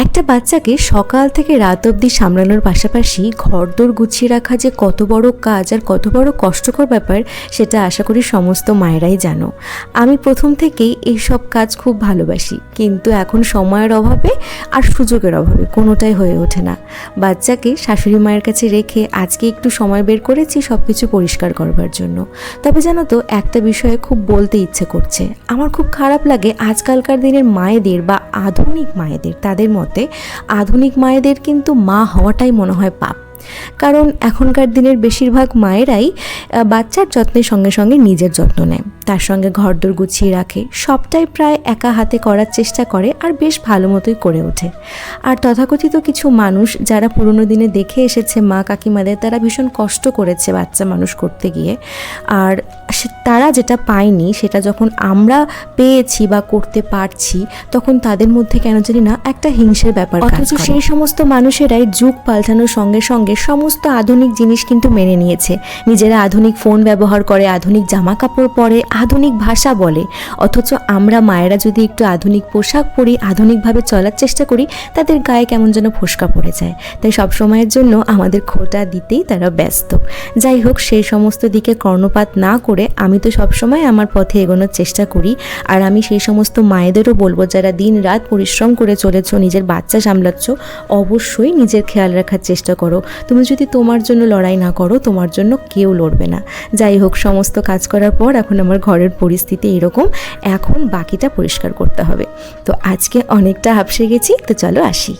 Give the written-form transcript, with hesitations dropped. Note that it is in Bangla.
একটা বাচ্চাকে সকাল থেকে রাত অবধি সামলানোর পাশাপাশি ঘরদোর গুছিয়ে রাখা যে কত বড় কাজ আর কত বড় কষ্টকর ব্যাপার, সেটা আশা করি সমস্ত মায়েরাই জানো। আমি প্রথম থেকেই এইসব কাজ খুব ভালোবাসি, কিন্তু এখন সময়ের অভাবে আর সুযোগের অভাবে কোনোটাই হয়ে ওঠে না। বাচ্চাকে শাশুড়ি মায়ের কাছে রেখে আজকে একটু সময় বের করেছি সব কিছু পরিষ্কার করবার জন্য। তবে জানো তো, একটা বিষয়ে খুব বলতে ইচ্ছে করছে। আমার খুব খারাপ লাগে আজকালকার দিনের মায়েদের বা আধুনিক মায়েদের, তাদের মতে আধুনিক মায়েদের কিন্তু মা হওয়াটাই মনে হয় পাপ। কারণ এখনকার দিনের বেশিরভাগ মায়েরাই বাচ্চার যত্নের সঙ্গে সঙ্গে নিজের যত্ন নেয়, তার সঙ্গে ঘরদোর গুছিয়ে রাখে, সবটাই প্রায় একা হাতে করার চেষ্টা করে আর বেশ ভালো মতোই করে ওঠে। আর তথাকথিত কিছু মানুষ যারা পুরনো দিনে দেখে এসেছে মা কাকিমাদের, তারা ভীষণ কষ্ট করেছে বাচ্চা মানুষ করতে গিয়ে, আর তারা যেটা পায়নি সেটা যখন আমরা পেয়েছি বা করতে পারছি, তখন তাদের মধ্যে কেন জানি না একটা হিংসের ব্যাপার কাজ করে। অথচ সেই সমস্ত মানুষেরাই যুগ পাল্টানোর সঙ্গে সঙ্গে সমস্ত আধুনিক জিনিস কিন্তু মেনে নিয়েছে। নিজেরা আধুনিক ফোন ব্যবহার করে, আধুনিক জামা কাপড় পরে, আধুনিক ভাষা বলে। অথচ আমরা মায়েরা যদি একটু আধুনিক পোশাক পরি, আধুনিকভাবে চলার চেষ্টা করি, তাদের গায়ে কেমন যেন ফোসকা পড়ে যায়। তাই সব সময়ের জন্য আমাদের খোঁটা দিতেই তারা ব্যস্ত। যাই হোক, সেই সমস্ত দিকে কর্ণপাত না করে আমি তো সবসময় আমার পথে এগোনোর চেষ্টা করি। আর আমি সেই সমস্ত মায়েদেরও বলবো, যারা দিন রাত পরিশ্রম করে চলেছ, নিজের বাচ্চা সামলাচ্ছ, অবশ্যই নিজের খেয়াল রাখার চেষ্টা করো। তুমি যদি তোমার জন্য লড়াই না করো, তোমার জন্য কেউ লড়বে না। যাই হোক, সমস্ত কাজ করার পর এখন আমার ঘরের পরিস্থিতি এরকম, এখন বাকিটা পরিষ্কার করতে হবে। তো আজকে অনেকটা হাঁপসে গেছি, তো চলো আসি।